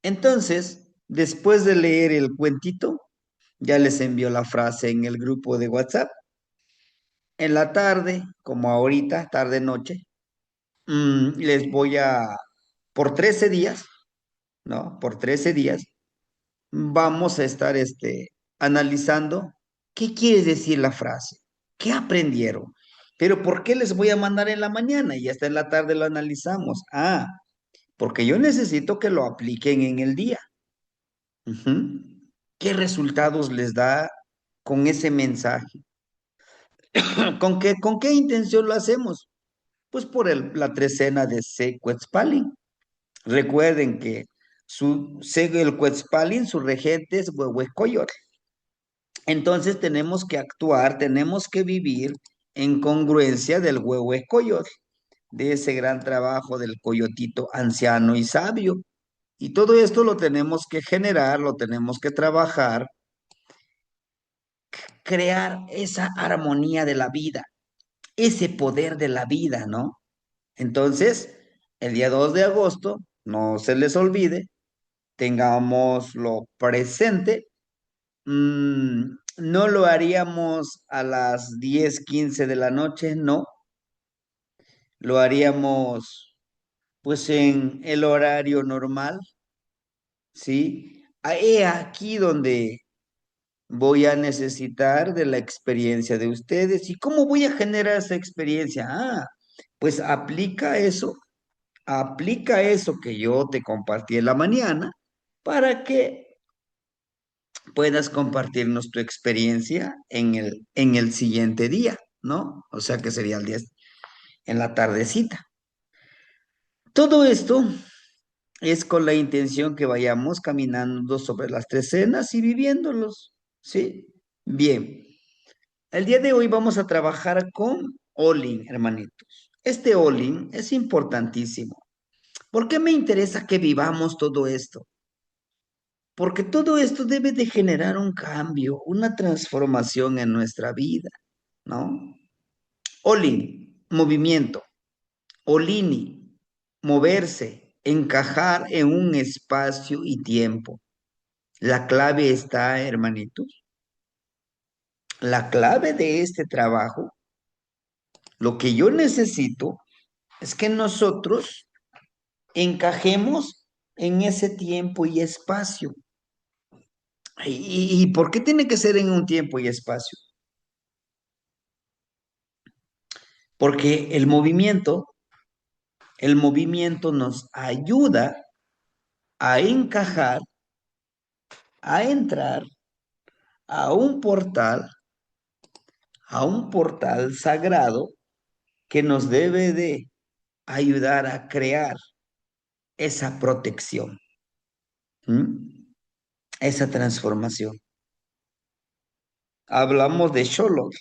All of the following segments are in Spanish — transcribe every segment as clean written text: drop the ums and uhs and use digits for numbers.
Entonces, después de leer el cuentito, ya les envió la frase en el grupo de WhatsApp. En la tarde, como ahorita, tarde-noche, les voy por 13 días, ¿no? Por 13 días, vamos a estar analizando qué quiere decir la frase, qué aprendieron, pero ¿por qué les voy a mandar en la mañana y hasta en la tarde lo analizamos? Ah, porque yo necesito que lo apliquen en el día. Ujú. ¿Qué resultados les da con ese mensaje? ¿Con qué intención lo hacemos? Pues por la trecena de Sequetzalli. Recuerden que el Quetzalin, su regente es Huehuecoyotl. Entonces tenemos que actuar, tenemos que vivir en congruencia del Huehuecoyotl, de ese gran trabajo del coyotito anciano y sabio. Y todo esto lo tenemos que generar, lo tenemos que trabajar, crear esa armonía de la vida, ese poder de la vida, ¿no? Entonces, el día 2 de agosto, no se les olvide, tengámoslo presente. No lo haríamos a las 10:15 de la noche, no. Lo haríamos pues en el horario normal, ¿sí? He aquí donde voy a necesitar de la experiencia de ustedes. ¿Y cómo voy a generar esa experiencia? Ah, pues aplica eso que yo te compartí en la mañana para que puedas compartirnos tu experiencia en el siguiente día, ¿no? O sea que sería el día en la tardecita. Todo esto es con la intención que vayamos caminando sobre las tres cenas y viviéndolos, ¿sí? Bien, el día de hoy vamos a trabajar con Olin, hermanitos. Este Olin es importantísimo. ¿Por qué me interesa que vivamos todo esto? Porque todo esto debe de generar un cambio, una transformación en nuestra vida, ¿no? Olin, movimiento. Olini, moverse, encajar en un espacio y tiempo. La clave está, hermanitos, la clave de este trabajo, lo que yo necesito es que nosotros encajemos en ese tiempo y espacio. ¿Y por qué tiene que ser en un tiempo y espacio? Porque el movimiento nos ayuda a encajar, a entrar a a un portal sagrado que nos debe de ayudar a crear esa protección, ¿m? Esa transformación. Hablamos de Sholot.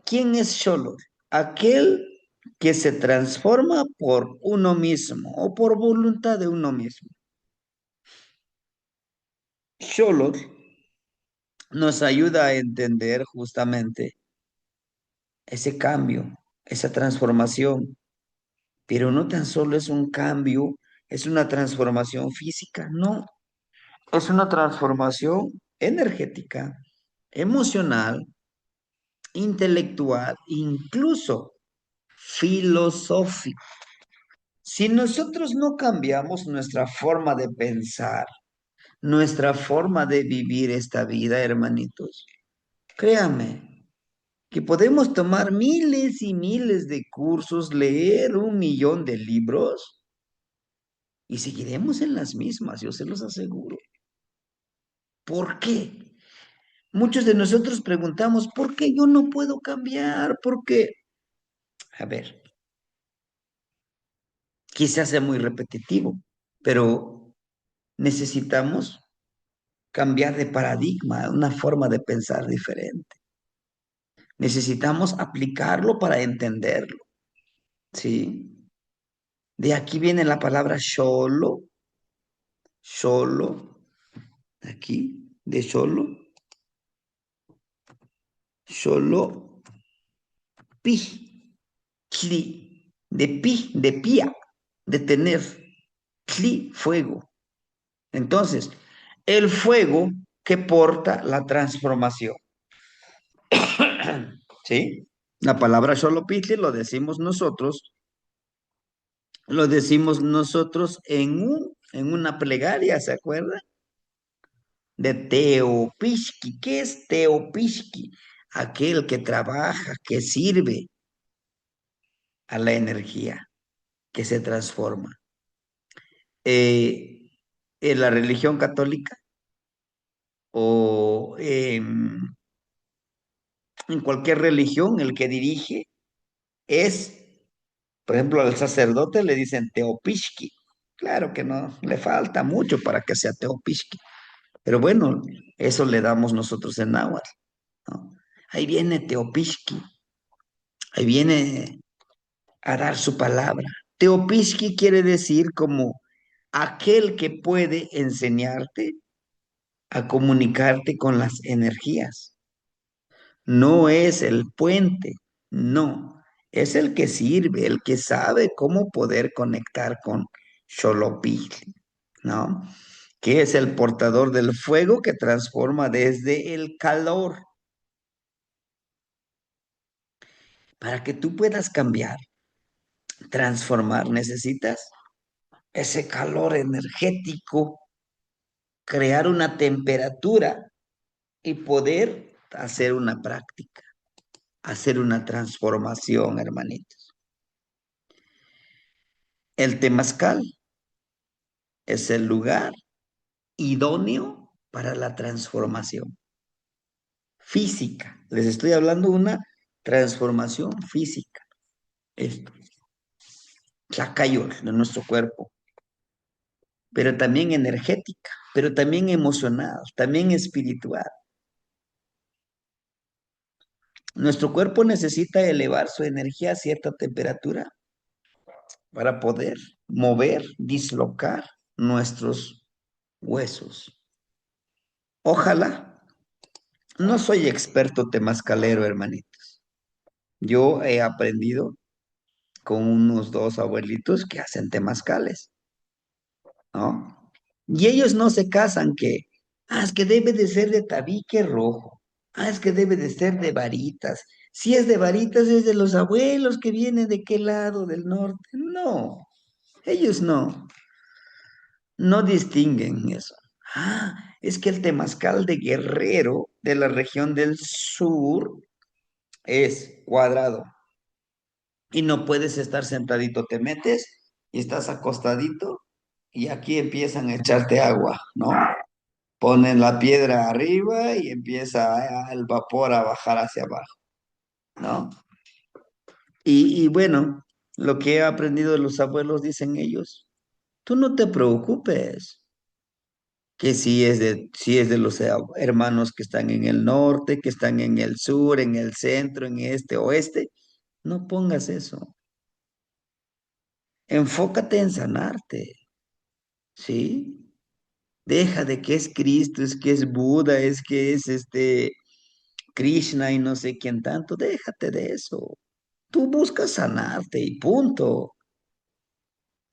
¿Quién es Sholot? Aquel que se transforma por uno mismo o por voluntad de uno mismo. Sholot nos ayuda a entender justamente ese cambio, esa transformación, pero no tan solo es un cambio, es una transformación física, no, es una transformación energética, emocional, intelectual, incluso filosófica. Si nosotros no cambiamos nuestra forma de pensar, nuestra forma de vivir esta vida, hermanitos, créame que podemos tomar miles y miles de cursos, leer 1 millón de libros y seguiremos en las mismas, yo se los aseguro. ¿Por qué? Muchos de nosotros preguntamos, ¿por qué yo no puedo cambiar? ¿Por qué? A ver, quizás sea muy repetitivo, pero necesitamos cambiar de paradigma, una forma de pensar diferente. Necesitamos aplicarlo para entenderlo, ¿sí? De aquí viene la palabra solo, aquí, de solo, pi, cli, de pi, de pía. de tener Tli, fuego. Entonces, el fuego que porta la transformación. ¿Sí? La palabra Xolopitli lo decimos nosotros en una plegaria, ¿se acuerda? De Teopishki. ¿Qué es Teopishki? Aquel que trabaja, que sirve a la energía, que se transforma. Eh, en la religión católica o en cualquier religión, el que dirige es, por ejemplo, al sacerdote le dicen Teopishki. Claro que no, le falta mucho para que sea Teopishki. Pero bueno, eso le damos nosotros en náhuatl, ¿no? Ahí viene Teopishki, ahí viene a dar su palabra. Teopishki quiere decir como aquel que puede enseñarte a comunicarte con las energías. No es el puente, no, es el que sirve, el que sabe cómo poder conectar con Xolopil, ¿no? Que es el portador del fuego que transforma desde el calor. Para que tú puedas cambiar, transformar, necesitas ese calor energético, crear una temperatura y poder hacer una práctica, hacer una transformación, hermanitos. El temazcal es el lugar idóneo para la transformación física. Les estoy hablando de una transformación física. Esto, tlacayol de nuestro cuerpo, pero también energética, pero también emocional, también espiritual. Nuestro cuerpo necesita elevar su energía a cierta temperatura para poder mover, dislocar nuestros huesos. Ojalá, no soy experto temazcalero, hermanitos. Yo he aprendido con unos dos abuelitos que hacen temazcales, ¿no? Y ellos no se casan es que debe de ser de tabique rojo, es que debe de ser de varitas. Si es de varitas, es de los abuelos que vienen de qué lado del norte. No, ellos no distinguen eso. Es que el temazcal de Guerrero, de la región del sur, es cuadrado y no puedes estar sentadito, te metes y estás acostadito y aquí empiezan a echarte agua, ¿no? Ponen la piedra arriba y empieza el vapor a bajar hacia abajo, ¿no? Y bueno, lo que he aprendido de los abuelos, dicen ellos, tú no te preocupes, que si es de los hermanos que están en el norte, que están en el sur, en el centro, en este, oeste, no pongas eso. Enfócate en sanarte, ¿sí? Deja de que es Cristo, es que es Buda, es que es Krishna y no sé quién tanto. Déjate de eso. Tú buscas sanarte y punto,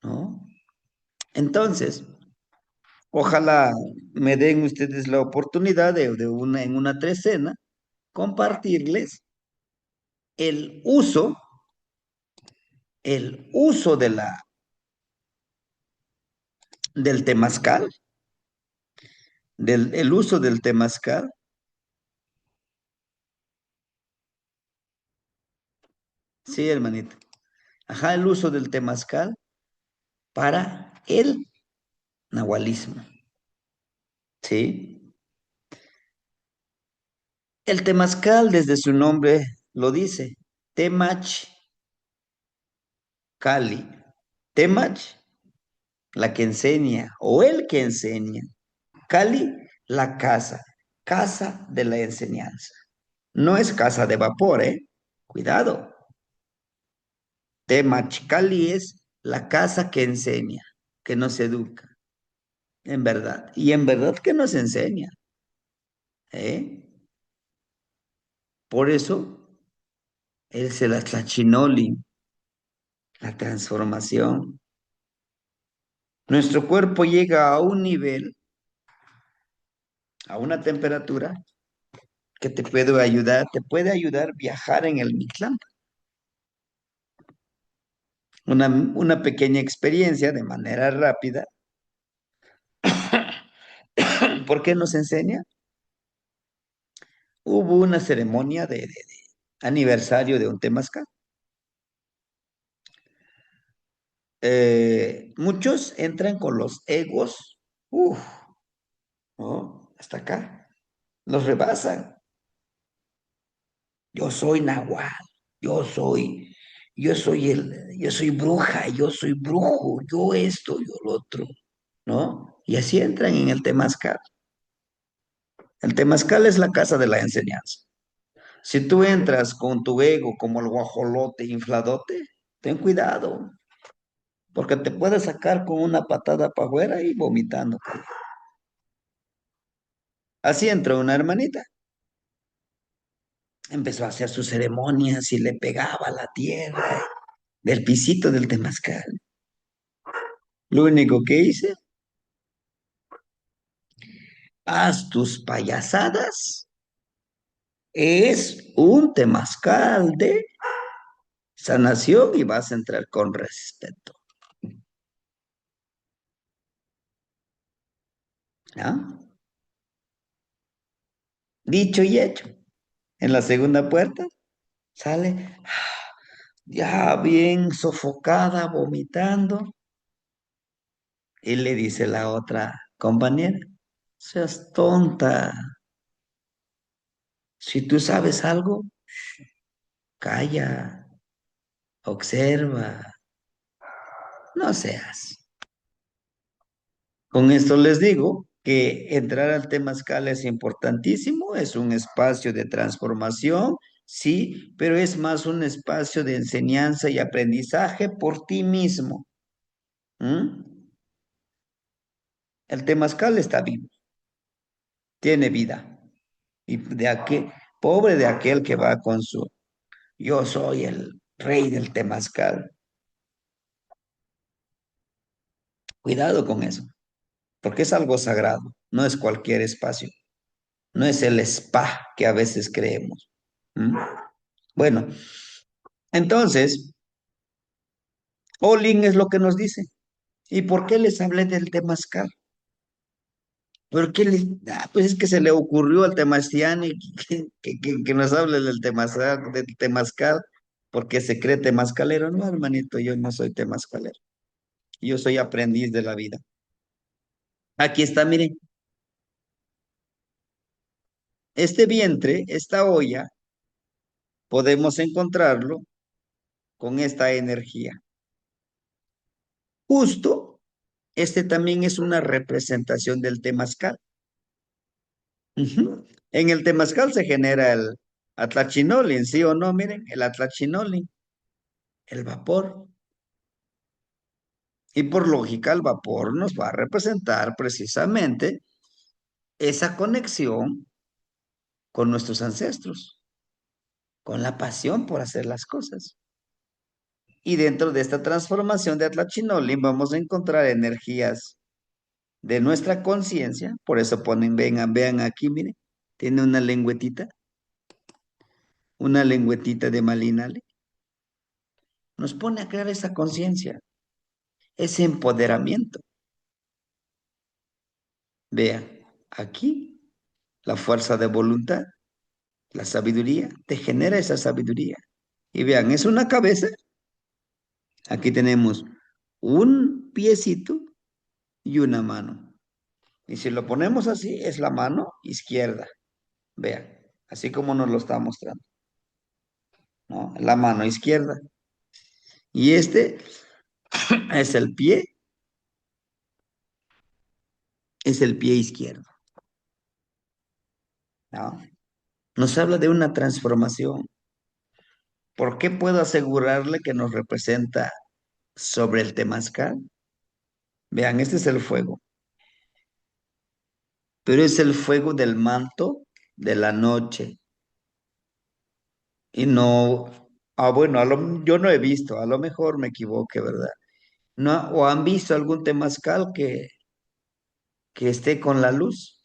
¿no? Entonces, ojalá me den ustedes la oportunidad en una trecena compartirles el uso, el uso del temazcal, el uso del temazcal. Sí, hermanito. Ajá, el uso del temazcal para el nahualismo. ¿Sí? El temazcal, desde su nombre, lo dice. Temach Cali. Temach, la que enseña, o el que enseña. Cali, la casa. Casa de la enseñanza. No es casa de vapor, ¿eh? Cuidado. Temach Cali es la casa que enseña, que nos educa, en verdad. Y en verdad que nos enseña, ¿eh? Por eso, es el Atlachinoli, la transformación. Nuestro cuerpo llega a un nivel, a una temperatura que te puede ayudar a viajar en el Mictlán. Una pequeña experiencia de manera rápida. ¿Por qué nos enseña? Hubo una ceremonia de aniversario de un temazcal. Muchos entran con los egos, uff, ¿no? Hasta acá, los rebasan. Yo soy Nahual, yo soy, yo soy bruja, yo soy brujo, yo esto, yo lo otro, ¿no? Y así entran en el temazcal. El temazcal es la casa de la enseñanza. Si tú entras con tu ego como el guajolote infladote, ten cuidado, porque te puede sacar con una patada para afuera y vomitando. Así entró una hermanita, empezó a hacer sus ceremonias y le pegaba a la tierra del pisito del temazcal. Lo único que hice, haz tus payasadas, es un temazcal de sanación y vas a entrar con respeto. ¿Ah? Dicho y hecho. En la segunda puerta sale ya bien sofocada, vomitando, y le dice la otra compañera, seas tonta, si tú sabes algo, calla, observa, no seas. Con esto les digo que entrar al temazcal es importantísimo, es un espacio de transformación, sí, pero es más un espacio de enseñanza y aprendizaje por ti mismo. ¿M? El temazcal está vivo, tiene vida. Y pobre de aquel que va con su, yo soy el rey del temazcal. Cuidado con eso, porque es algo sagrado, no es cualquier espacio, no es el spa que a veces creemos. ¿M? Bueno, entonces, Olin es lo que nos dice. ¿Y por qué les hablé del temazcal? ¿Por qué les... pues es que se le ocurrió al Temastiani que nos hable del temazcal, porque se cree temazcalero. No, hermanito, yo no soy temazcalero. Yo soy aprendiz de la vida. Aquí está, miren, este vientre, esta olla, podemos encontrarlo con esta energía. Justo, este también es una representación del temazcal. Ujú. En el temazcal se genera el atlachinolin, ¿sí o no? Miren, el atlachinolin, el vapor. Y por lógica, el vapor nos va a representar precisamente esa conexión con nuestros ancestros, con la pasión por hacer las cosas. Y dentro de esta transformación de atlachinolin vamos a encontrar energías de nuestra conciencia. Por eso ponen, vean aquí, miren, tiene una lengüetita de malinale. Nos pone a crear esa conciencia, ese empoderamiento. Vean, aquí la fuerza de voluntad, la sabiduría, te genera esa sabiduría. Y vean, es una cabeza. Aquí tenemos un piecito y una mano. Y si lo ponemos así, es la mano izquierda. Vean, así como nos lo está mostrando, ¿no? La mano izquierda. Y este es es el pie izquierdo, ¿no? Nos habla de una transformación. ¿Por qué puedo asegurarle que nos representa sobre el temazcal? Vean, este es el fuego, pero es el fuego del manto de la noche. Y no, bueno, yo no he visto, a lo mejor me equivoque, ¿verdad? ¿No? ¿O han visto algún temazcal que esté con la luz?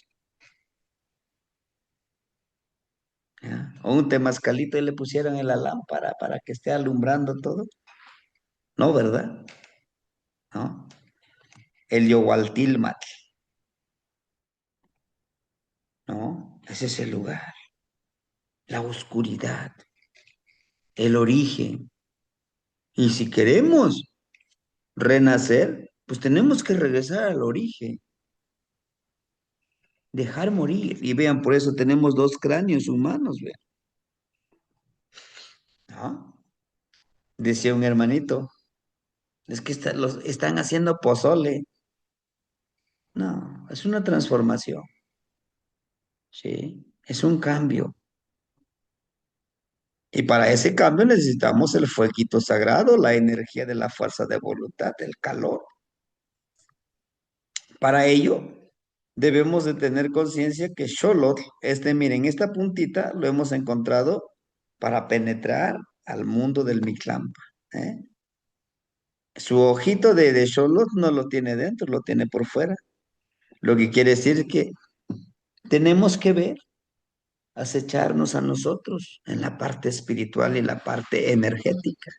¿Ya? O un temazcalito y le pusieron en la lámpara para que esté alumbrando todo. No, ¿verdad? ¿No? El Yohualtilmatl, ¿no? Ese es el lugar, la oscuridad, el origen. Y si queremos renacer, pues tenemos que regresar al origen, dejar morir. Y vean, por eso tenemos dos cráneos humanos, vean. ¿No? Decía un hermanito, es que los están haciendo pozole. No, es una transformación, ¿sí? Es un cambio. Y para ese cambio necesitamos el fueguito sagrado, la energía de la fuerza de voluntad, el calor. Para ello, debemos de tener conciencia que Xolotl, miren, esta puntita lo hemos encontrado para penetrar al mundo del Mictlampa, ¿eh? Su ojito de Xolotl no lo tiene dentro, lo tiene por fuera. Lo que quiere decir que tenemos que ver, acecharnos a nosotros en la parte espiritual y la parte energética.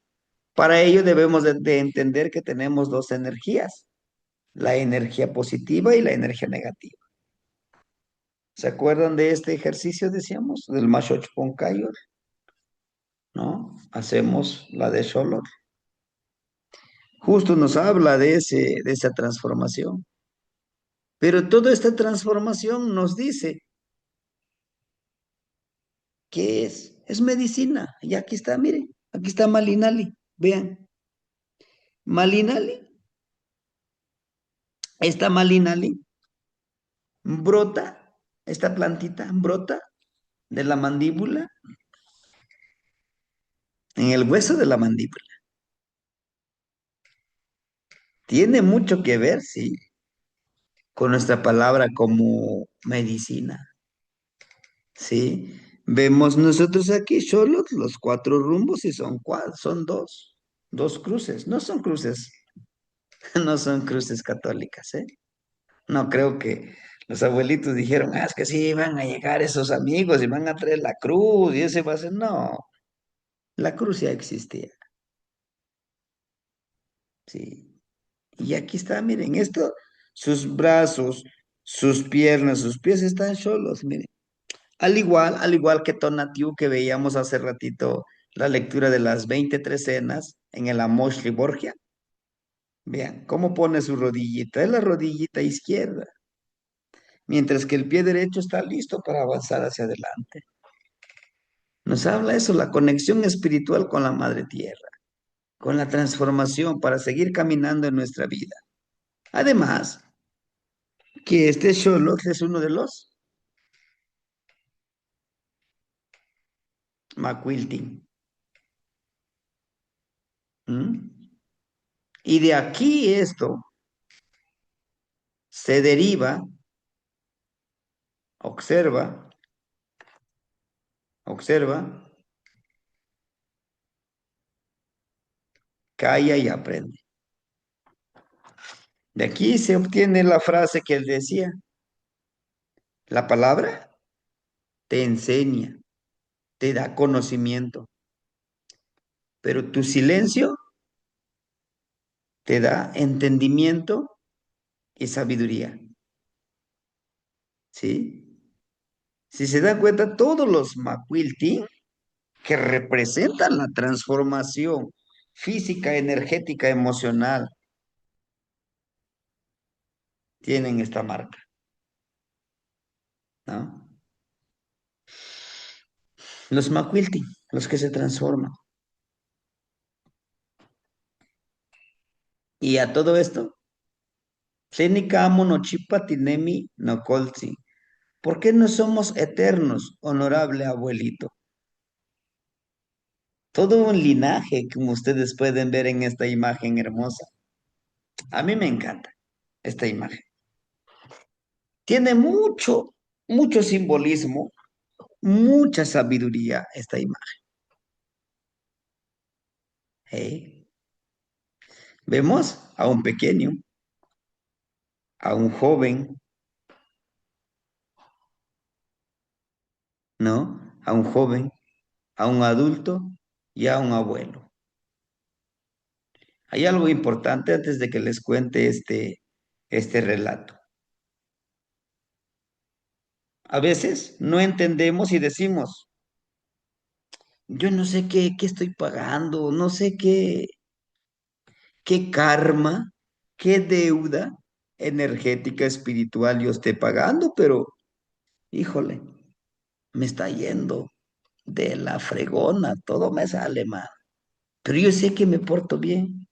Para ello debemos de entender que tenemos dos energías, la energía positiva y la energía negativa. ¿Se acuerdan de este ejercicio, decíamos, del Mashochponcayo? ¿No? Hacemos la de Xolotl. Justo nos habla de esa transformación. Pero toda esta transformación nos dice que es medicina. Y aquí está, miren, aquí está Malinali. Vean, Malinali, esta Malinali brota, esta plantita brota de la mandíbula, en el hueso de la mandíbula. Tiene mucho que ver, sí, con nuestra palabra como medicina, ¿sí? Vemos nosotros aquí solo los cuatro rumbos y son dos cruces, no son cruces, no son cruces católicas, ¿eh? No creo que los abuelitos dijeron, es que sí, van a llegar esos amigos y van a traer la cruz y ese va a ser, no, la cruz ya existía, ¿sí? Y aquí está, miren, esto, sus brazos, sus piernas, sus pies están solos, miren. Al igual que Tonatiuh que veíamos hace ratito la lectura de las 23 cenas en el Amoshli Borgia. Vean, cómo pone su rodillita, es la rodillita izquierda, mientras que el pie derecho está listo para avanzar hacia adelante. Nos habla eso, la conexión espiritual con la Madre Tierra, con la transformación para seguir caminando en nuestra vida. Además, que este Xolotl es uno de los Macuiltin. ¿Mm? Y de aquí esto se deriva, observa, observa, calla y aprende. De aquí se obtiene la frase que él decía, la palabra te enseña, te da conocimiento, pero tu silencio te da entendimiento y sabiduría. ¿Sí? Si se dan cuenta, todos los Macuilti que representan la transformación física, energética, emocional, tienen esta marca, ¿no? Los Macuilti, los que se transforman. Y a todo esto, Tlenica amo no chipa tinemi no colzi. ¿Por qué no somos eternos, honorable abuelito? Todo un linaje, como ustedes pueden ver en esta imagen hermosa. A mí me encanta esta imagen. Tiene mucho, mucho simbolismo, mucha sabiduría esta imagen. ¿Eh? Vemos a un pequeño, a un joven, ¿no? A un joven, a un adulto y a un abuelo. Hay algo importante antes de que les cuente este relato. A veces no entendemos y decimos, yo no sé qué estoy pagando, no sé qué karma, qué deuda energética, espiritual yo esté pagando, pero híjole, me está yendo de la fregona, todo me sale mal. Pero yo sé que me porto bien.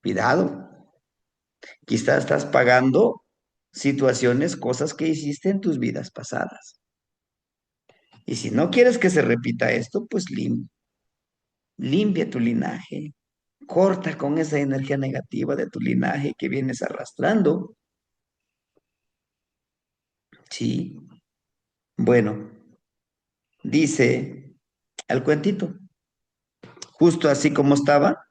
Cuidado, quizás estás pagando situaciones, cosas que hiciste en tus vidas pasadas. Y si no quieres que se repita esto, pues limpia tu linaje, corta con esa energía negativa de tu linaje que vienes arrastrando. Sí, bueno, dice el cuentito, justo así como estaba,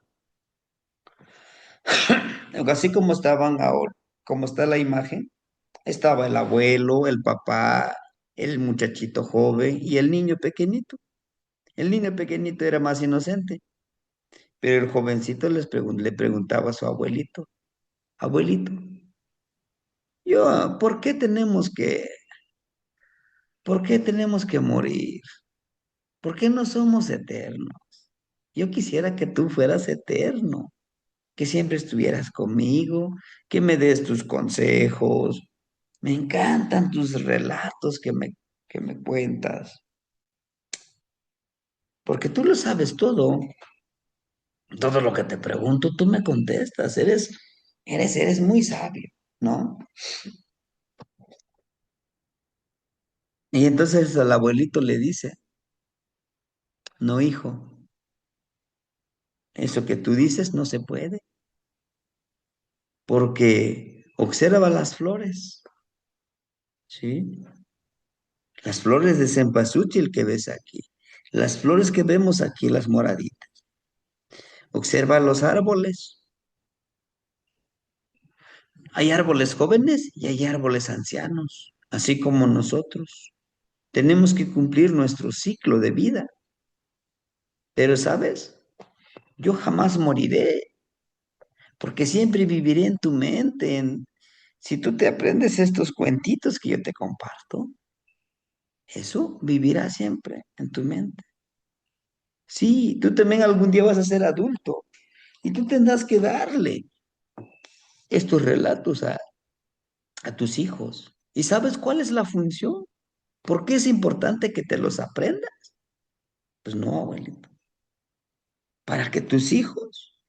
así como estaban ahora, como está la imagen, estaba el abuelo, el papá, el muchachito joven y el niño pequeñito. El niño pequeñito era más inocente, pero el jovencito le preguntaba a su abuelito, abuelito, ¿por por qué tenemos que morir? ¿Por qué no somos eternos? Yo quisiera que tú fueras eterno, que siempre estuvieras conmigo, que me des tus consejos. Me encantan tus relatos que me cuentas, porque tú lo sabes todo. Todo lo que te pregunto, tú me contestas. Eres muy sabio, ¿no? Y entonces al abuelito le dice, no, hijo, eso que tú dices no se puede, porque observa las flores, ¿sí? Las flores de cempasúchil que ves aquí, las flores que vemos aquí, las moraditas. Observa los árboles. Hay árboles jóvenes y hay árboles ancianos, así como nosotros. Tenemos que cumplir nuestro ciclo de vida. Pero, ¿sabes? Yo jamás moriré, porque siempre viviré en tu mente. Si tú te aprendes estos cuentitos que yo te comparto, eso vivirá siempre en tu mente. Sí, tú también algún día vas a ser adulto y tú tendrás que darle estos relatos a tus hijos. ¿Y sabes cuál es la función? ¿Por qué es importante que te los aprendas? Pues no, abuelito. Para que tus hijos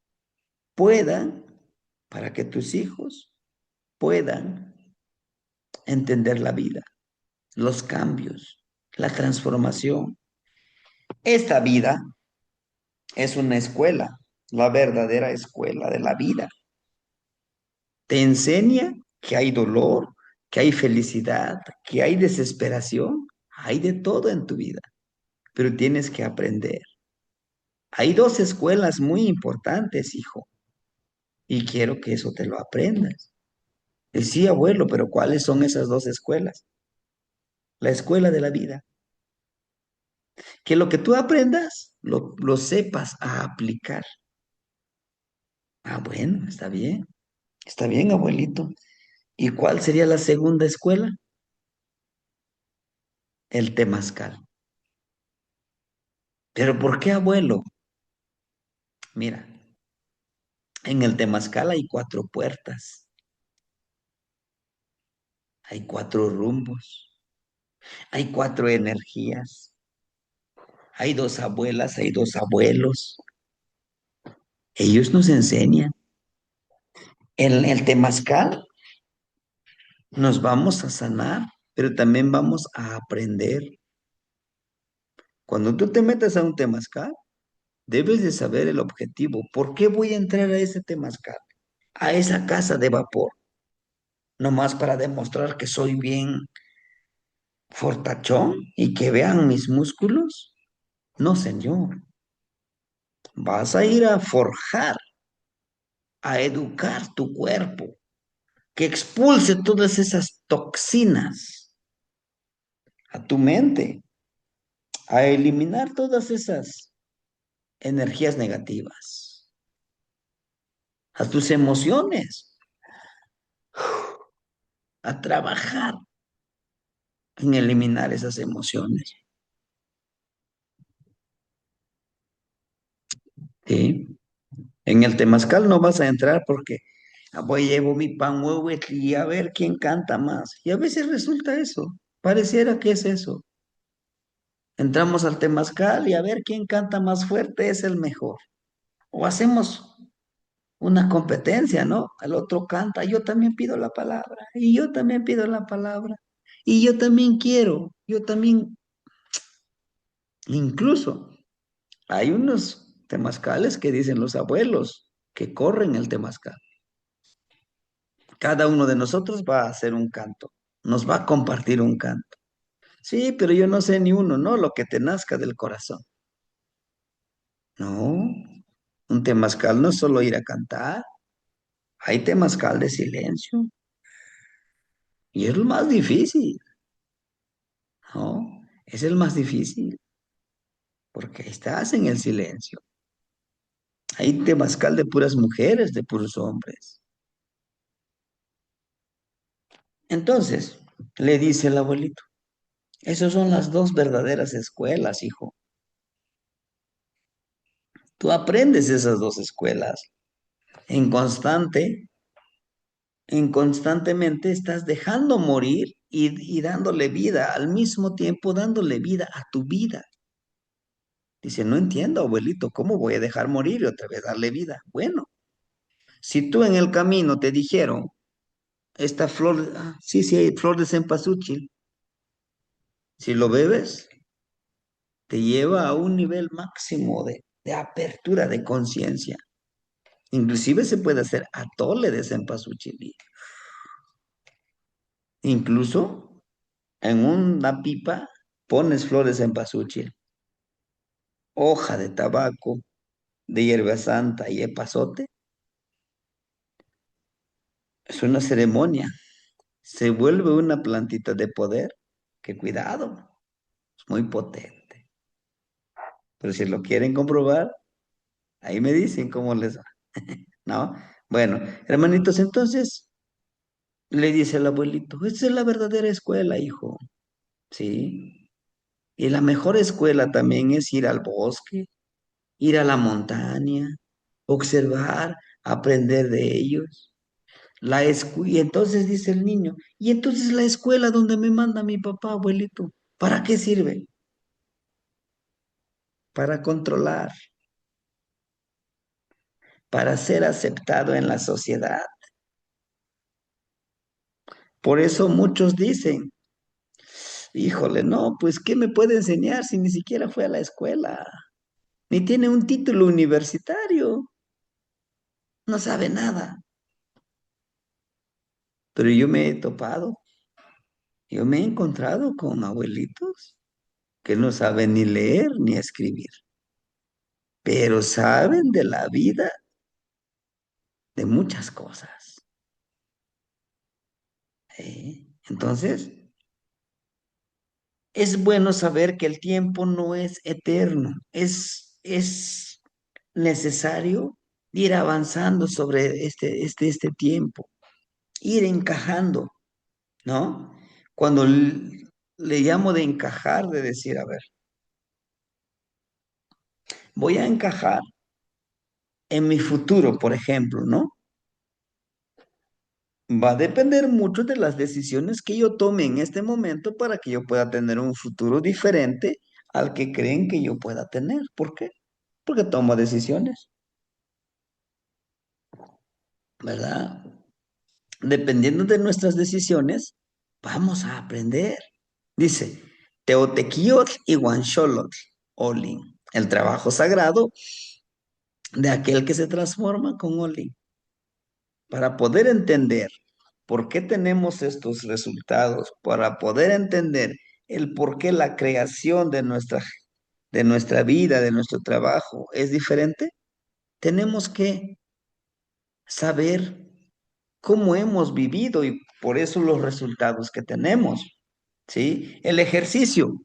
puedan, para que tus hijos puedan entender la vida, los cambios, la transformación. Esta vida es una escuela, la verdadera escuela de la vida. Te enseña que hay dolor, que hay felicidad, que hay desesperación, hay de todo en tu vida, pero tienes que aprender. Hay dos escuelas muy importantes, hijo, y quiero que eso te lo aprendas. Sí, abuelo, pero ¿cuáles son esas dos escuelas? La escuela de la vida. Que lo que tú aprendas, lo sepas a aplicar. Ah, bueno, está bien. Está bien, abuelito. ¿Y cuál sería la segunda escuela? El temazcal. ¿Pero por qué, abuelo? Mira, en el temazcal hay cuatro puertas, hay cuatro rumbos, hay cuatro energías, hay dos abuelas, hay dos abuelos. Ellos nos enseñan. En el temazcal nos vamos a sanar, pero también vamos a aprender. Cuando tú te metas a un temazcal, debes de saber el objetivo. ¿Por qué voy a entrar a ese temazcal? A esa casa de vapor, nomás para demostrar que soy bien fortachón y que vean mis músculos. No, señor, vas a ir a forjar. a educar tu cuerpo, que expulse todas esas toxinas a tu mente, a eliminar todas esas energías negativas, a tus emociones, a trabajar en eliminar esas emociones. ¿Sí? En el temazcal no vas a entrar porque voy, llevo mi pan, huevo y a ver quién canta más. Y a veces resulta eso, pareciera que es eso. Entramos al temazcal y a ver quién canta más fuerte es el mejor. O hacemos una competencia, ¿no? El otro canta, yo también pido la palabra, y yo también pido la palabra, y yo también quiero, yo también, incluso hay unos temazcales que dicen los abuelos que corren el temazcal. Cada uno de nosotros va a hacer un canto, nos va a compartir un canto. Sí, pero yo no sé ni uno, ¿no? Lo que te nazca del corazón. No, un temazcal no es solo ir a cantar, hay temazcal de silencio, y es lo más difícil, ¿no? Es el más difícil, porque estás en el silencio. Hay temazcal de puras mujeres, de puros hombres. Entonces, le dice el abuelito, esas son las dos verdaderas escuelas, hijo. Tú aprendes esas dos escuelas en constantemente estás dejando morir y dándole vida, al mismo tiempo dándole vida a tu vida. Dice, no entiendo, abuelito, ¿cómo voy a dejar morir y otra vez darle vida? Bueno, si tú en el camino te dijeron, esta flor, sí, sí, hay flor de cempasúchil, si lo bebes, te lleva a un nivel máximo de apertura de conciencia. Inclusive se puede hacer atole de cempasúchil. Incluso en una pipa pones flores de cempasúchil, hoja de tabaco, de hierba santa y epazote. Es una ceremonia. Se vuelve una plantita de poder. Que cuidado, es muy potente. Pero si lo quieren comprobar, ahí me dicen cómo les va, ¿no? Bueno, hermanitos, entonces le dice el abuelito, esta es la verdadera escuela, hijo, ¿sí? Y la mejor escuela también es ir al bosque, ir a la montaña, observar, aprender de ellos. Y entonces dice el niño, y entonces la escuela donde me manda mi papá, abuelito, ¿para qué sirve? Para controlar, para ser aceptado en la sociedad. Por eso muchos dicen, híjole, no, pues ¿qué me puede enseñar si ni siquiera fue a la escuela? Ni tiene un título universitario, no sabe nada. Pero yo me he topado, yo me he encontrado con abuelitos que no saben ni leer ni escribir, pero saben de la vida de muchas cosas. Entonces, es bueno saber que el tiempo no es eterno, es necesario ir avanzando sobre este tiempo, ir encajando, ¿no? Cuando le llamo de encajar, de decir, a ver, voy a encajar en mi futuro, por ejemplo, ¿no? Va a depender mucho de las decisiones que yo tome en este momento para que yo pueda tener un futuro diferente al que creen que yo pueda tener. ¿Por qué? Porque tomo decisiones, ¿verdad? Dependiendo de nuestras decisiones, vamos a aprender. Dice, Teotequiot y Guancholot, Olin, el trabajo sagrado de aquel que se transforma con Olin. Para poder entender por qué tenemos estos resultados, para poder entender el por qué la creación de nuestra vida, de nuestro trabajo es diferente, tenemos que saber cómo hemos vivido y por eso los resultados que tenemos, ¿sí? El ejercicio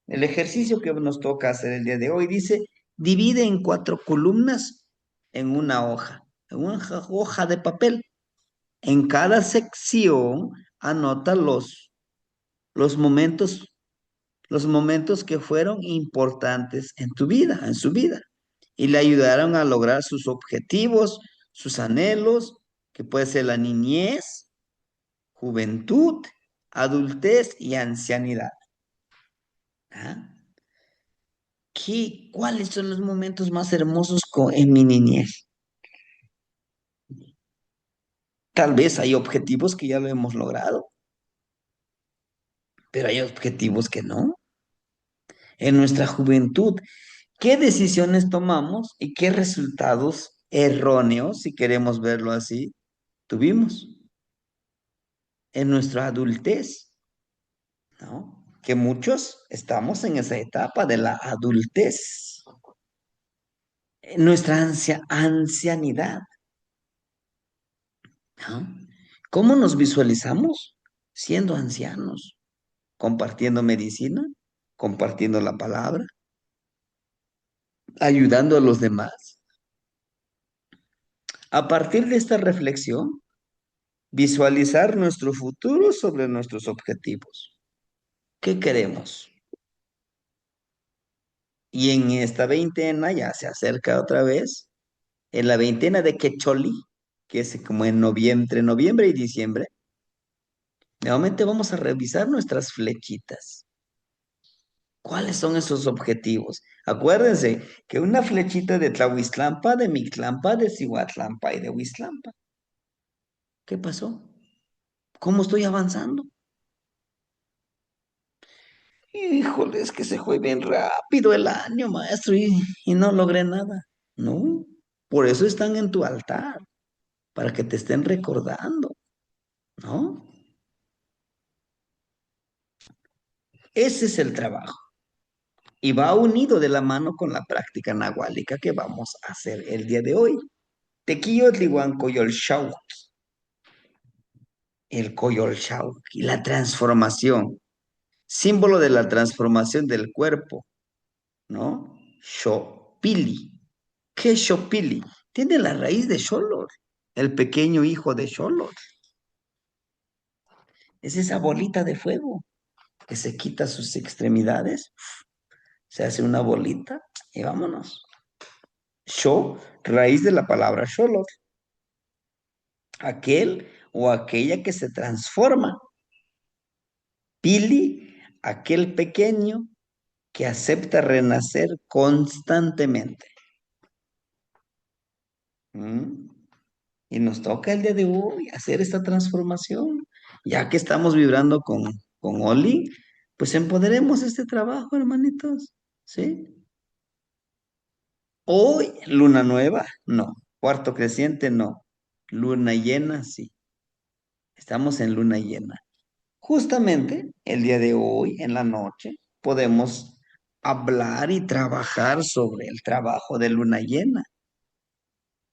que nos toca hacer el día de hoy dice, divide en 4 columnas en una hoja, en una hoja de papel. En cada sección anota los momentos, los momentos que fueron importantes en tu vida, en su vida, y le ayudaron a lograr sus objetivos, sus anhelos, que puede ser la niñez, juventud, adultez y ancianidad. ¿Ah? ¿Cuáles son los momentos más hermosos en mi niñez? Tal vez hay objetivos que ya lo hemos logrado, pero hay objetivos que no. En nuestra juventud, ¿qué decisiones tomamos y qué resultados erróneos, si queremos verlo así, tuvimos en nuestra adultez, ¿no? Que muchos estamos en esa etapa de la adultez, en nuestra ancianidad, ¿no? ¿Cómo nos visualizamos siendo ancianos? Compartiendo medicina, compartiendo la palabra, ayudando a los demás. A partir de esta reflexión, visualizar nuestro futuro sobre nuestros objetivos. ¿Qué queremos? Y en esta veintena ya se acerca otra vez, en la veintena de Quecholi, que es como en noviembre y diciembre, nuevamente vamos a revisar nuestras flechitas. ¿Cuáles son esos objetivos? Acuérdense que una flechita de Tlahuiztlampa, de Mictlampa, de Cihuatlampa y de Huiztlampa. ¿Qué pasó? ¿Cómo estoy avanzando? Híjole, es que se fue bien rápido el año, maestro, y no logré nada. No, por eso están en tu altar, para que te estén recordando, ¿no? Ese es el trabajo. Y va unido de la mano con la práctica nahuálica que vamos a hacer el día de hoy. Tequiyotlihuancoyolxauhqui, el coyolxauhqui, la transformación, símbolo de la transformación del cuerpo, ¿no? Xopili. ¿Qué es Xopili? Tiene la raíz de Xolotl, el pequeño hijo de Xolotl. Es esa bolita de fuego que se quita sus extremidades, se hace una bolita y vámonos. Xo, raíz de la palabra Xolotl, aquel o aquella que se transforma. Pili, aquel pequeño que acepta renacer constantemente. ¿Mm? Y nos toca el día de hoy hacer esta transformación. Ya que estamos vibrando con Oli, pues empoderemos este trabajo, hermanitos. ¿Sí? Hoy, luna nueva, no. Cuarto creciente, no. Luna llena, sí. Estamos en luna llena. Justamente el día de hoy, en la noche, podemos hablar y trabajar sobre el trabajo de luna llena,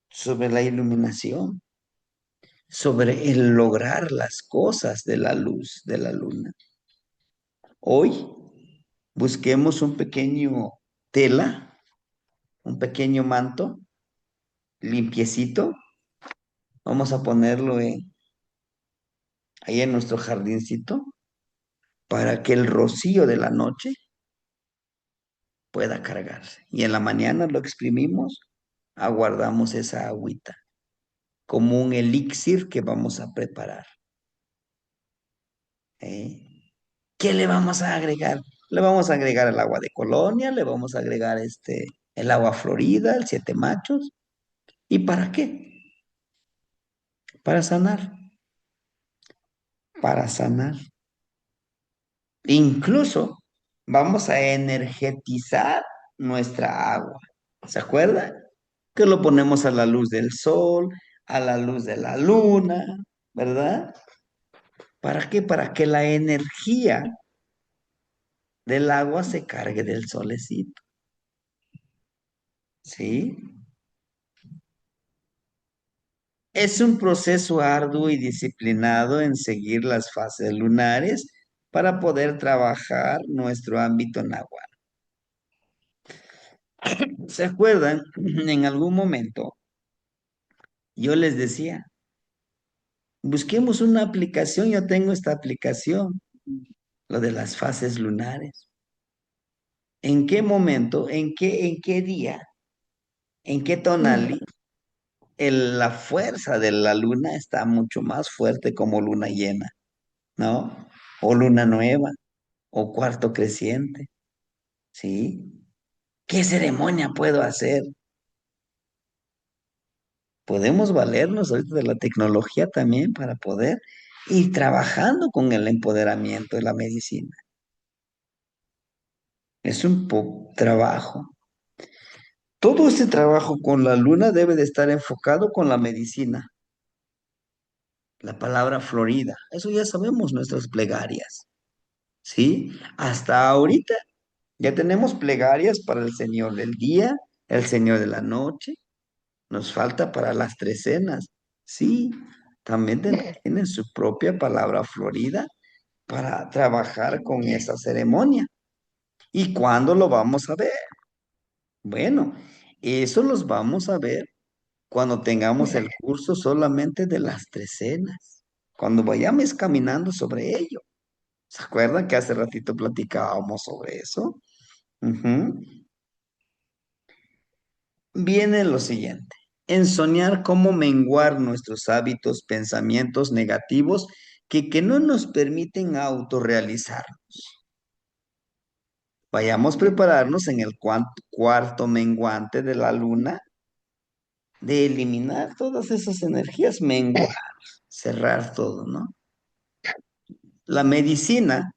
sobre la iluminación, sobre el lograr las cosas de la luz de la luna. Hoy busquemos un pequeño tela, un pequeño manto limpiecito. Vamos a ponerlo ahí en nuestro jardincito para que el rocío de la noche pueda cargarse. Y en la mañana lo exprimimos, aguardamos esa agüita como un elixir que vamos a preparar. ¿Eh? ¿Qué le vamos a agregar? Le vamos a agregar el agua de colonia, le vamos a agregar el agua florida, el siete machos. ¿Y para qué? Para sanar, para sanar. Incluso vamos a energetizar nuestra agua. ¿Se acuerda? Que lo ponemos a la luz del sol, a la luz de la luna, ¿verdad? ¿Para qué? Para que la energía del agua se cargue del solecito. ¿Sí? Es un proceso arduo y disciplinado en seguir las fases lunares para poder trabajar nuestro ámbito náhuatl. ¿Se acuerdan? En algún momento yo les decía, busquemos una aplicación, yo tengo esta aplicación, lo de las fases lunares. ¿En qué momento, en qué día, en qué tonalidad la fuerza de la luna está mucho más fuerte como luna llena, ¿no? O luna nueva, o cuarto creciente, ¿sí? ¿Qué ceremonia puedo hacer? Podemos valernos ahorita de la tecnología también para poder ir trabajando con el empoderamiento de la medicina. Es un trabajo. Todo este trabajo con la luna debe de estar enfocado con la medicina. La palabra Florida, eso ya sabemos nuestras plegarias, ¿sí? Hasta ahorita ya tenemos plegarias para el Señor del día, el Señor de la noche. Nos falta para las trecenas. Sí, también tienen su propia palabra Florida para trabajar con esa ceremonia. ¿Y cuándo lo vamos a ver? Bueno, eso los vamos a ver cuando tengamos el curso solamente de las trecenas, cuando vayamos caminando sobre ello. ¿Se acuerdan que hace ratito platicábamos sobre eso? Ujú. Viene lo siguiente. En soñar cómo menguar nuestros hábitos, pensamientos negativos que no nos permiten autorrealizar. Vayamos a prepararnos en el cuarto menguante de la luna de eliminar todas esas energías, menguar, cerrar todo, ¿no? La medicina,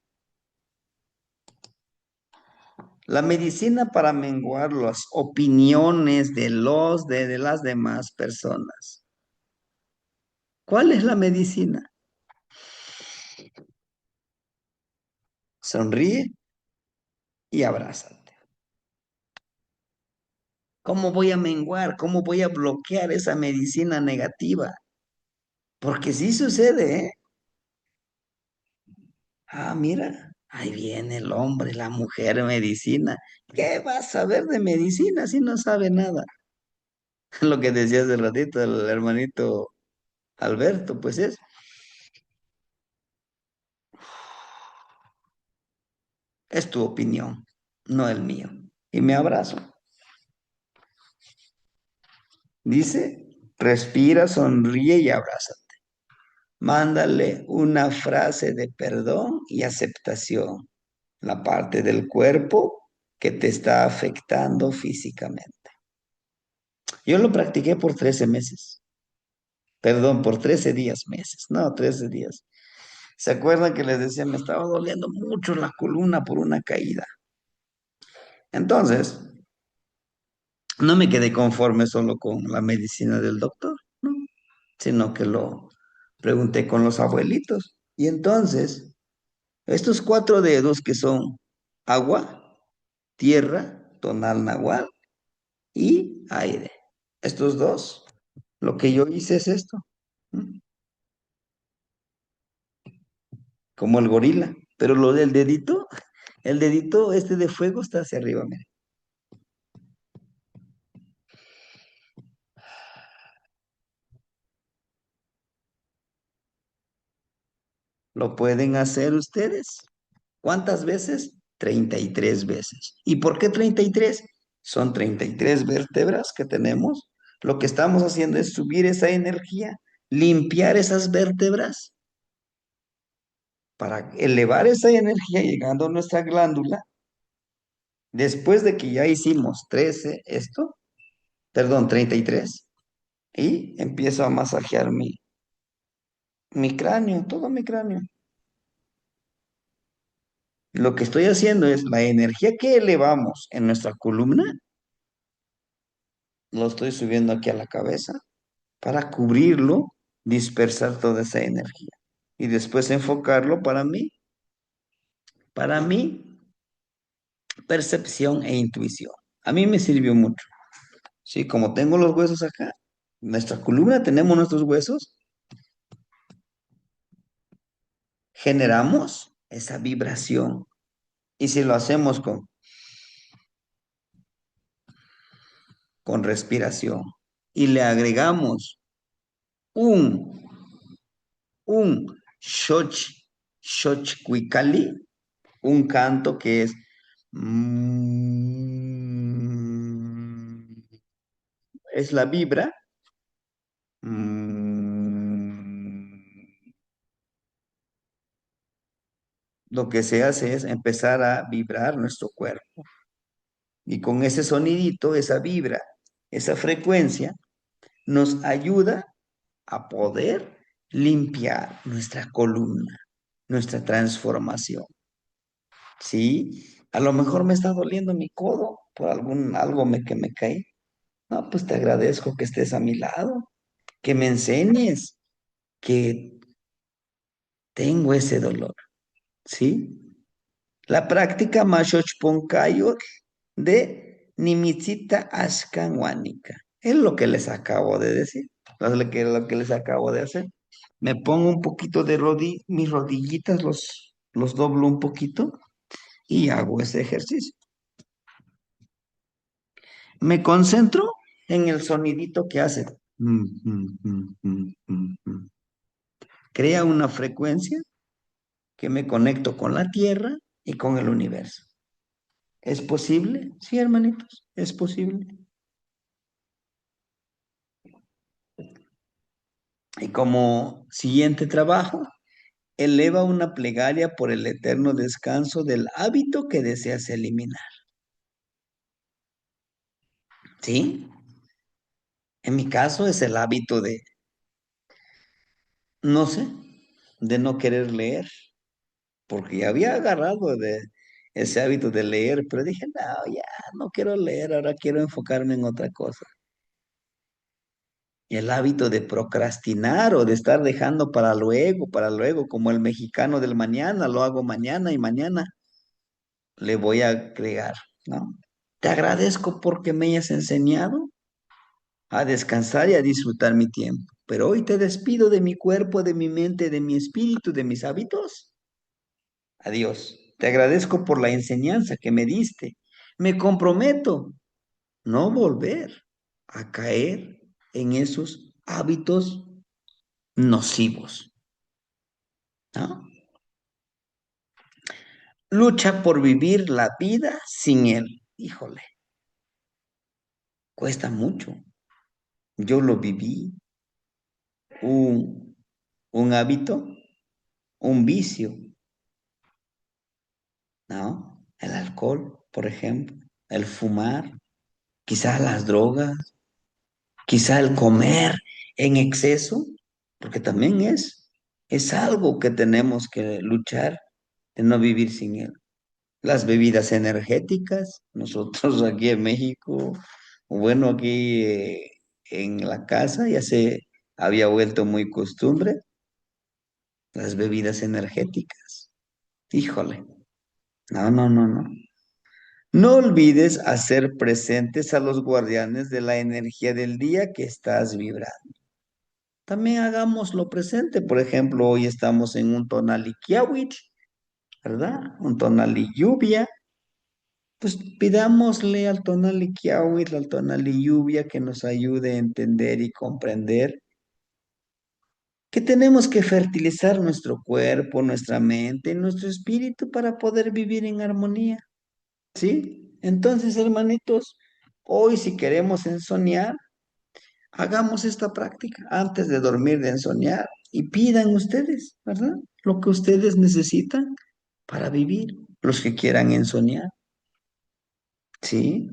la medicina para menguar las opiniones de las demás personas. ¿Cuál es la medicina? Sonríe y abrázate. ¿Cómo voy a menguar? ¿Cómo voy a bloquear esa medicina negativa? Porque sí sucede, ¿eh? Ah, mira, ahí viene el hombre, la mujer, medicina. ¿Qué va a saber de medicina si no sabe nada? Lo que decía hace ratito el hermanito Alberto, pues es tu opinión, no el mío. Y me abrazo. Dice, respira, sonríe y abraza. Mándale una frase de perdón y aceptación, la parte del cuerpo que te está afectando físicamente. Yo lo practiqué por 13 meses, perdón, por 13 días, meses, no, 13 días. ¿Se acuerdan que les decía, me estaba doliendo mucho la columna por una caída? Entonces, no me quedé conforme solo con la medicina del doctor, ¿no? Sino que lo pregunté con los abuelitos. Y entonces, estos cuatro dedos que son agua, tierra, tonal nahual y aire. Estos dos, lo que yo hice es esto, ¿m? Como el gorila. Pero lo del dedito, el dedito este de fuego está hacia arriba, mire. ¿Lo pueden hacer ustedes? ¿Cuántas veces? 33 veces. ¿Y por qué 33? Son 33 vértebras que tenemos. Lo que estamos haciendo es subir esa energía, limpiar esas vértebras para elevar esa energía llegando a nuestra glándula. Después de que ya hicimos 13, esto, perdón, 33, y empiezo a masajear mi cráneo, todo mi cráneo. Lo que estoy haciendo es la energía que elevamos en nuestra columna, lo estoy subiendo aquí a la cabeza para cubrirlo, dispersar toda esa energía y después enfocarlo para mí, percepción e intuición. A mí me sirvió mucho, ¿sí? Como tengo los huesos acá, Nuestra columna, tenemos nuestros huesos, generamos esa vibración. Y si lo hacemos con respiración y le agregamos un, un xochcuicalli, un canto que es es la vibra. mm, lo que se hace es empezar a vibrar nuestro cuerpo. Y con ese sonidito, esa vibra, esa frecuencia, nos ayuda a poder limpiar nuestra columna, nuestra transformación. ¿Sí? A lo mejor me está doliendo mi codo por que me cae. No, pues te agradezco que estés a mi lado, que me enseñes que tengo ese dolor. ¿Sí? La práctica Mashochponkayot de Nimitzita Ashkanwanika. Es lo que les acabo de decir. Es lo que les acabo de hacer. Me pongo un poquito de mis rodillitas, los doblo un poquito y hago ese ejercicio. Me concentro en el sonidito que hace. Crea una frecuencia que me conecto con la tierra y con el universo. ¿Es posible? Sí, hermanitos, es posible. Y como siguiente trabajo, eleva una plegaria por el eterno descanso del hábito que deseas eliminar. ¿Sí? En mi caso es el hábito de, no sé, de no querer leer, porque ya había agarrado de ese hábito de leer, pero dije, no, ya no quiero leer, ahora quiero enfocarme en otra cosa. Y el hábito de procrastinar o de estar dejando para luego, como el mexicano del mañana, lo hago mañana y mañana le voy a agregar, ¿no? Te agradezco porque me hayas enseñado a descansar y a disfrutar mi tiempo, pero hoy te despido de mi cuerpo, de mi mente, de mi espíritu, de mis hábitos. Adiós. Te agradezco por la enseñanza que me diste. Me comprometo no volver a caer en esos hábitos nocivos, ¿no? Lucha por vivir la vida sin él. Híjole, cuesta mucho. Yo lo viví, un, un hábito, un vicio, ¿no? El alcohol, por ejemplo, el fumar, quizá las drogas, quizá el comer en exceso, porque también es algo que tenemos que luchar de no vivir sin él. Las bebidas energéticas, nosotros aquí en México, bueno, aquí en la casa ya se había vuelto muy costumbre, las bebidas energéticas. Híjole, no, no, no, no. No olvides hacer presentes a los guardianes de la energía del día que estás vibrando. También hagámoslo presente. Por ejemplo, hoy estamos en un tonal Iquiawitl, ¿verdad? Un tonal lluvia. Pues pidámosle al tonal Iquiawitl, al tonal lluvia, que nos ayude a entender y comprender que tenemos que fertilizar nuestro cuerpo, nuestra mente, nuestro espíritu para poder vivir en armonía. ¿Sí? Entonces, hermanitos, hoy si queremos ensoñar, hagamos esta práctica antes de dormir, de ensoñar, y pidan ustedes, ¿verdad? Lo que ustedes necesitan para vivir, los que quieran ensoñar, ¿sí?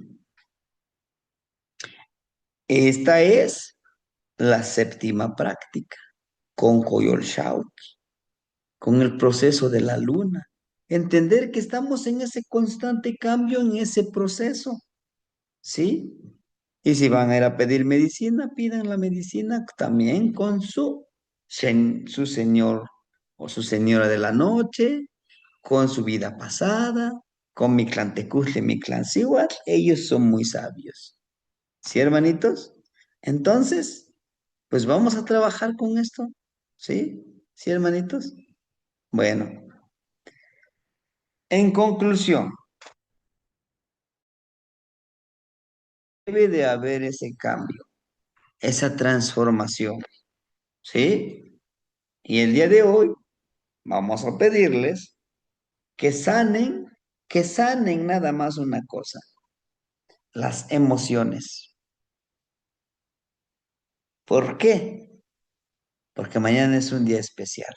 Esta es la séptima práctica, con Koyol Shauk, con el proceso de la luna. Entender que estamos en ese constante cambio, en ese proceso, ¿sí? Y si van a ir a pedir medicina, pidan la medicina también con su señor o su señora de la noche, con su vida pasada, con mi clan Tecuzle, mi clan Cihuatl. Ellos son muy sabios. ¿Sí, hermanitos? Entonces, Pues vamos a trabajar con esto, ¿sí? ¿Sí, hermanitos? Bueno, en conclusión, debe de haber ese cambio, esa transformación, ¿sí? Y el día de hoy vamos a pedirles que que sanen nada más una cosa, las emociones. ¿Por qué? Porque mañana es un día especial.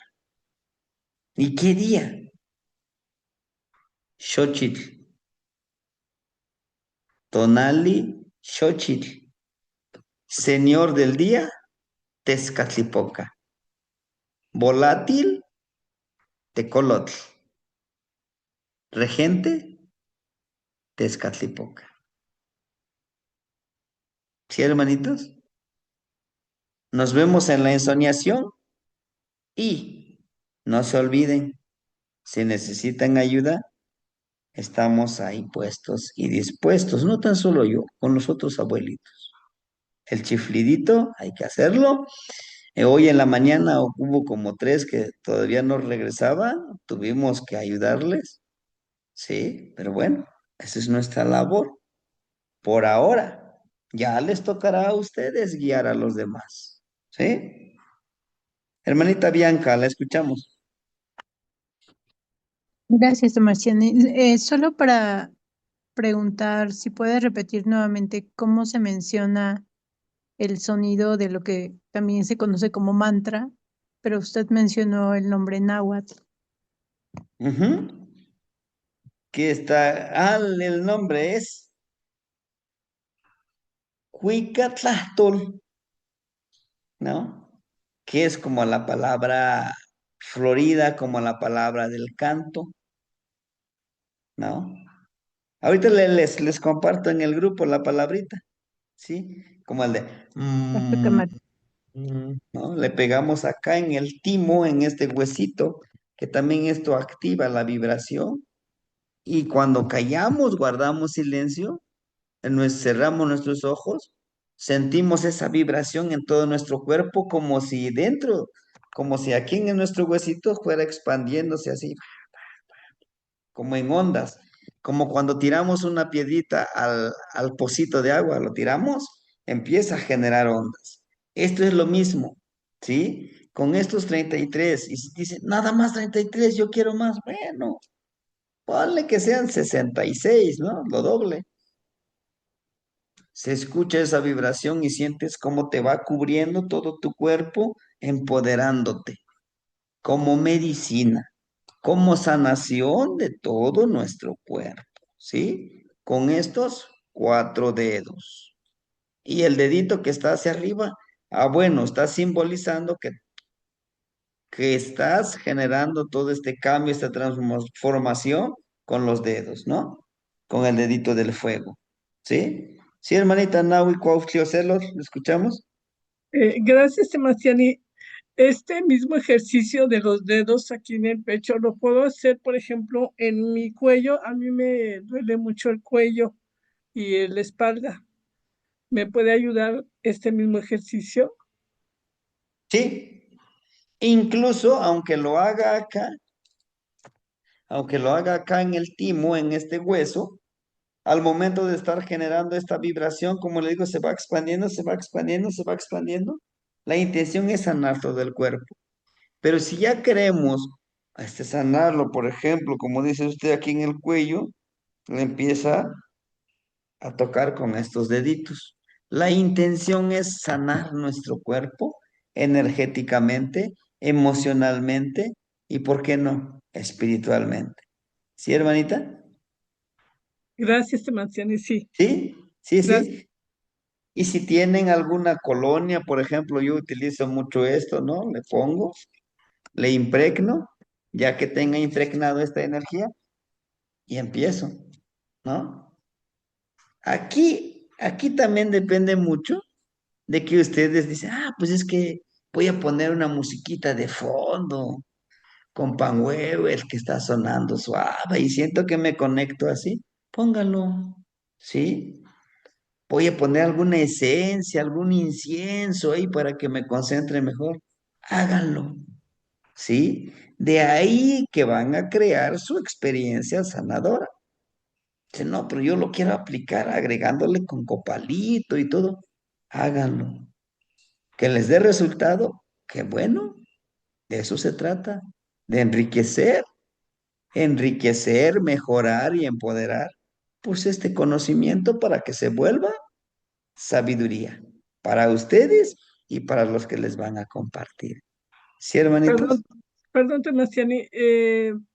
¿Y qué día? Xochitl, Tonali, Xochitl, Señor del día, Tezcatlipoca, volátil, Tecolotl, regente, Tezcatlipoca. ¿Sí, hermanitos? Nos vemos en la ensoñación y no se olviden, si necesitan ayuda, estamos ahí puestos y dispuestos, no tan solo yo, con los otros abuelitos. El chiflidito, hay que hacerlo. Hoy en la mañana hubo como tres que todavía no regresaban, tuvimos que ayudarles, sí, pero bueno, esa es nuestra labor por ahora. Ya les tocará a ustedes guiar a los demás, ¿sí? Hermanita Bianca, la escuchamos. Gracias, Marciani. Solo para preguntar si puede repetir nuevamente cómo se menciona el sonido de lo que también se conoce como mantra, pero usted mencionó el nombre náhuatl. Ujú. Que está, el nombre es Cuicatlahtol, ¿no? Que es como la palabra florida, como la palabra del canto, ¿no? Ahorita les comparto en el grupo la palabrita, ¿sí? Como el de, ¿no? Le pegamos acá en el timo, en este huesito, que también esto activa la vibración. Y cuando callamos, guardamos silencio, cerramos nuestros ojos, sentimos esa vibración en todo nuestro cuerpo, como si dentro, como si aquí en nuestro huesito fuera expandiéndose así, como en ondas, como cuando tiramos una piedrita al pocito de agua, lo tiramos, empieza a generar ondas. Esto es lo mismo, ¿sí? Con estos 33, y si dicen, nada más 33, yo quiero más, bueno, ponle que sean 66, ¿no? Lo doble. Se escucha esa vibración y sientes cómo te va cubriendo todo tu cuerpo, empoderándote, como medicina, como sanación de todo nuestro cuerpo, ¿sí? Con estos cuatro dedos. Y el dedito que está hacia arriba, bueno, está simbolizando que estás generando todo este cambio, esta transformación con los dedos, ¿no? Con el dedito del fuego, ¿sí? Sí, hermanita Nahui Cuauhtliocelos, ¿lo escuchamos? Gracias, Sebastián. Este mismo ejercicio de los dedos aquí en el pecho lo puedo hacer, por ejemplo, en mi cuello. A mí me duele mucho el cuello y la espalda. ¿Me puede ayudar este mismo ejercicio? Sí, incluso aunque lo haga acá en el timo, en este hueso, al momento de estar generando esta vibración, como le digo, se va expandiendo, se va expandiendo, se va expandiendo. La intención es sanar todo el cuerpo. Pero si ya queremos sanarlo, por ejemplo, como dice usted aquí en el cuello, le empieza a tocar con estos deditos. La intención es sanar nuestro cuerpo energéticamente, emocionalmente y, ¿por qué no?, espiritualmente. ¿Sí, hermanita? Gracias, Sebastián. Sí, Sí, sí, gracias. sí. Y si tienen alguna colonia, por ejemplo, yo utilizo mucho esto, ¿no? Le pongo, le impregno, ya que tenga impregnado esta energía, y empiezo, ¿no? Aquí también depende mucho de que ustedes dicen, pues es que voy a poner una musiquita de fondo con el que está sonando suave y siento que me conecto así, póngalo, ¿sí? voy a poner alguna esencia, algún incienso ahí para que me concentre mejor. Háganlo, ¿sí? De ahí que van a crear su experiencia sanadora. Dice, no, pero yo lo quiero aplicar agregándole con copalito y todo. Háganlo. Que les dé resultado. Qué bueno, de eso se trata, de enriquecer, mejorar y empoderar, pues este conocimiento para que se vuelva sabiduría para ustedes y para los que les van a compartir. ¿Sí, hermanitos? Perdón, perdón, Sebastián,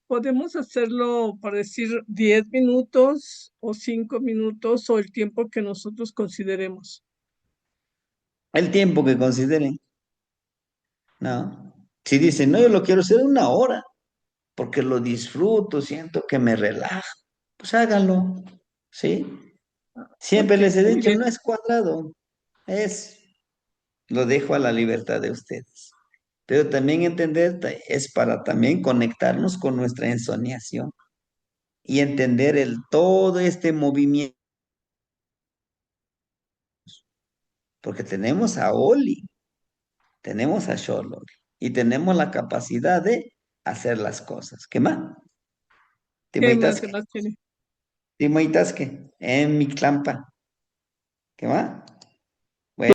¿podemos hacerlo para decir 10 minutos o 5 minutos o el tiempo que nosotros consideremos? El tiempo que consideren, ¿no? Si dicen, no, yo lo quiero hacer 1 hora, porque lo disfruto, siento que me relaja, pues háganlo, ¿sí? Siempre Ok, les he muy dicho, bien. no es cuadrado, es, lo dejo a la libertad de ustedes. Pero también entender es para también conectarnos con nuestra ensoñación y entender todo este movimiento, porque tenemos a Oli, tenemos a Sholol y tenemos la capacidad de hacer las cosas. ¿Qué más? ¿Qué más, Timoitasque, Sebastián? timoitasque, en mi clampa. ¿Qué más?